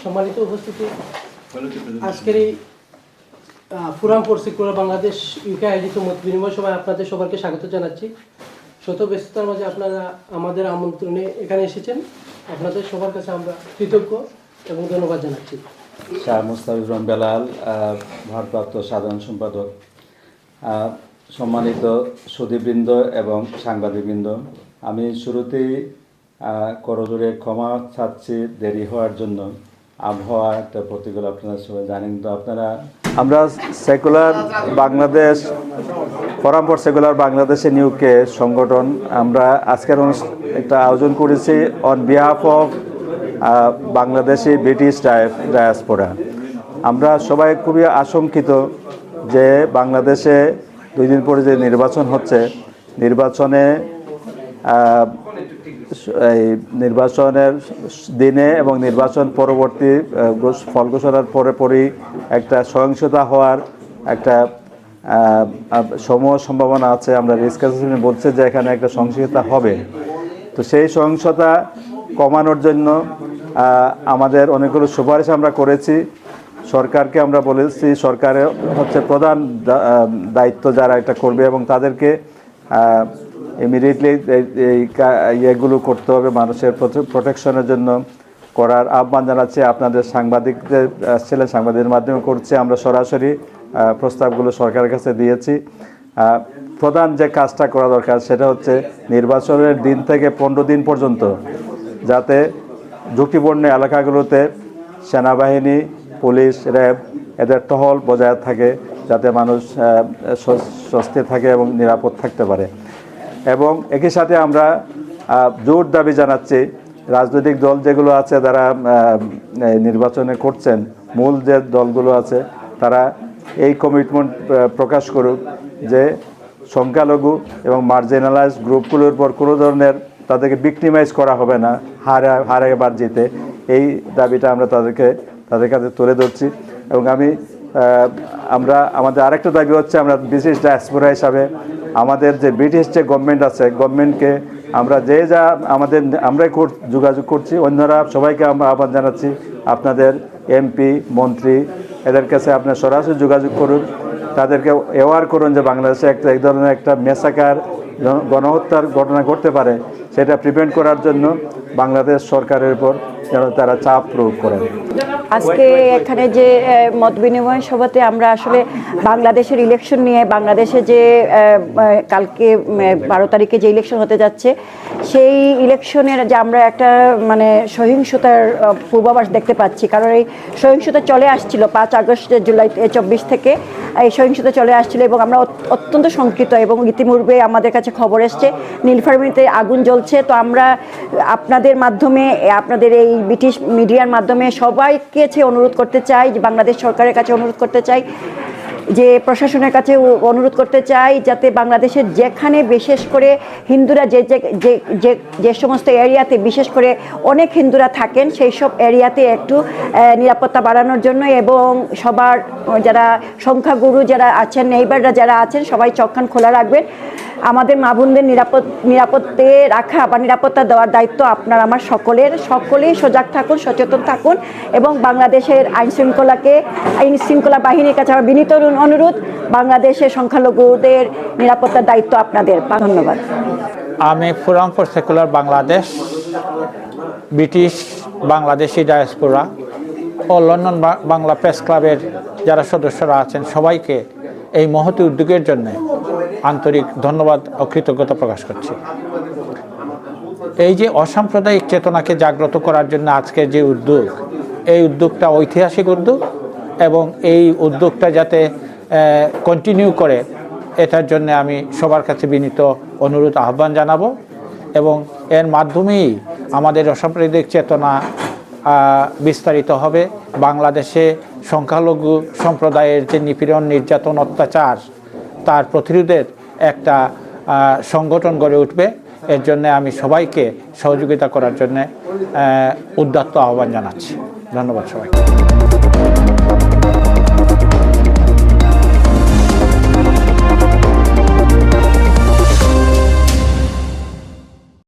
সম্মানিত উপস্থিতি, আজকের এই forum for secular Bangladesh UK আয়োজিত মত বিনিময় সভায় আপনাদের সবাইকে স্বাগত জানাচ্ছি। শত ব্যস্ততার মাঝে আপনারা আমাদের আমন্ত্রণে এখানে এসেছেন, আপনাদের সবার কাছে আমরা কৃতজ্ঞ এবং ধন্যবাদ জানাচ্ছি। শাহ মুস্তাফিজুর রহমান বেলাল, ভারপ্রাপ্ত সাধারণ সম্পাদক, সম্মানিত সুধীবৃন্দ এবং সাংবাদিকবৃন্দ, আমি শুরুতেই করজোড়ে ক্ষমা চাচ্ছি দেরি হওয়ার জন্য। আবহাওয়া একটা প্রতিকূল, আপনারা সবাই জানেন। তো আমরা secular Bangladesh forum for secular বাংলাদেশে নিউকে সংগঠন, আমরা আজকের একটা আয়োজন করেছি on behalf of Bangladeshi British diaspora. আমরা সবাই খুবই আশঙ্কিত যে বাংলাদেশে 2 দিন পরে যে নির্বাচন হচ্ছে, নির্বাচনের দিনে এবং নির্বাচন পরবর্তী ফল ঘোষণার পরেই একটা সহিংসতা হওয়ার একটা সম্ভাবনা আছে। আমরা রিস্ক অ্যাসেসমেন্ট বলছে যে এখানে একটা সহিংসতা হবে। তো সেই সহিংসতা কমানোর জন্য আমাদের অনেকগুলো সুপারিশ আমরা করেছি। সরকারকে আমরা বলেছি, সরকারের হচ্ছে প্রধান দায়িত্ব যারা এটা করবে এবং তাদেরকে ইমিডিয়েটলি এই ইয়েগুলো করতে হবে, মানুষের প্রোটেকশনের জন্য করার আহ্বান জানাচ্ছি। আপনাদের সাংবাদিকদের আসছিলেন, সাংবাদিকের মাধ্যমে করছি। আমরা সরাসরি প্রস্তাবগুলো সরকারের কাছে দিয়েছি। প্রধান যে কাজটা করা দরকার সেটা হচ্ছে নির্বাচনের দিন থেকে 15 দিন পর্যন্ত যাতে ঝুঁকিপূর্ণ এলাকাগুলোতে সেনাবাহিনী, পুলিশ, র্যাব এদের টহল বজায় থাকে, যাতে মানুষ স্বস্তি থাকে এবং নিরাপদ থাকতে পারে। এবং একই সাথে আমরা জোর দাবি জানাচ্ছি, রাজনৈতিক দল যেগুলো আছে যারা নির্বাচনে করছেন, মূল যে দলগুলো আছে তারা এই কমিটমেন্ট প্রকাশ করুক যে সংখ্যালঘু এবং মার্জিনালাইজ গ্রুপগুলোর উপর কোনো ধরনের তাদেরকে ভিক্টিমাইজ করা হবে না, হারে বার জিতে। এই দাবিটা আমরা তাদের কাছে তুলে ধরছি। এবং আমরা আমাদের আরেকটা দাবি হচ্ছে, আমরা ব্রিটিশ ডায়াসপোরা হিসাবে আমাদের যে ব্রিটিশ যে গভর্নমেন্ট আছে, গভর্নমেন্টকে আমরা আমরাই যোগাযোগ করছি, অন্যরা সবাইকে আমরা আহ্বান জানাচ্ছি, আপনাদের এমপি, মন্ত্রী এদের কাছে আপনার সরাসরি যোগাযোগ করুন, তাদেরকে অ্যাওয়ার করুন যে বাংলাদেশে এই ধরনের একটা মেসাকার গণহত্যার ঘটনা ঘটতে পারে, সেটা প্রিভেন্ট করার জন্য বাংলাদেশ সরকারের উপর যেন তারা চাপ প্রয়োগ করেন। আজকে এখানে যে মত বিনিময় সভাতে আমরা আসলে বাংলাদেশের ইলেকশন নিয়ে, বাংলাদেশে যে কালকে 12 তারিখে যে ইলেকশন হতে যাচ্ছে, সেই ইলেকশনের যে আমরা একটা সহিংসতার পূর্বাভাস দেখতে পাচ্ছি। কারণ এই সহিংসতা চলে আসছিল 5 আগস্ট জুলাই 24 থেকে এই সহিংসতা চলে আসছিল এবং আমরা অত্যন্ত শঙ্কিত। এবং ইতিপূর্বে আমাদের কাছে খবর এসছে নীলফামারীতে আগুন জ্বলছে। তো আমরা আপনাদের মাধ্যমে, আপনাদের এই ব্রিটিশ মিডিয়ার মাধ্যমে সবাইকে অনুরোধ করতে চাই, যে বাংলাদেশ সরকারের কাছে অনুরোধ করতে চাই, যে প্রশাসনের কাছে অনুরোধ করতে চাই, যাতে বাংলাদেশের যেখানে বিশেষ করে হিন্দুরা যে সমস্ত এরিয়াতে বিশেষ করে অনেক হিন্দুরা থাকেন, সেই সব এরিয়াতে একটু নিরাপত্তা বাড়ানোর জন্য এবং সবার যারা সংখ্যাগুরু যারা আছেন, নেইবাররা যারা আছেন, সবাই চোখ-কান খোলা রাখবেন। আমাদের মা বোনদের নিরাপত্তে রাখা বা নিরাপত্তা দেওয়ার দায়িত্ব আপনার আমার সকলেই সজাগ থাকুন, সচেতন থাকুন এবং বাংলাদেশের আইন শৃঙ্খলা বাহিনীর কাছে আমার বিনীত অনুরোধ, বাংলাদেশের সংখ্যালঘুদের নিরাপত্তার দায়িত্ব আপনাদের। ধন্যবাদ। আমি forum for secular Bangladesh, British Bangladeshi diaspora ও লন্ডন বাংলা প্রেস ক্লাবের যারা সদস্যরা আছেন সবাইকে এই মহতী উদ্যোগের জন্য আন্তরিক ধন্যবাদ ও কৃতজ্ঞতা প্রকাশ করছি। এই যে অসাম্প্রদায়িক চেতনাকে জাগ্রত করার জন্য আজকের যে উদ্যোগ, এই উদ্যোগটা ঐতিহাসিক উদ্যোগ এবং এই উদ্যোগটা যাতে কন্টিনিউ করে, এটার জন্য আমি সবার কাছে বিনীত অনুরোধ আহ্বান জানাবো এবং এর মাধ্যমেই আমাদের অসাম্প্রদায়িক চেতনা বিস্তারিত হবে। বাংলাদেশে সংখ্যালঘু সম্প্রদায়ের যে নিপীড়ন, নির্যাতন, অত্যাচার, তার প্রতিরোধের একটা সংগঠন গড়ে উঠবে। এর জন্য আমি সবাইকে সহযোগিতা করার জন্য উদাত্ত আহ্বান জানাচ্ছি। ধন্যবাদ সবাইকে।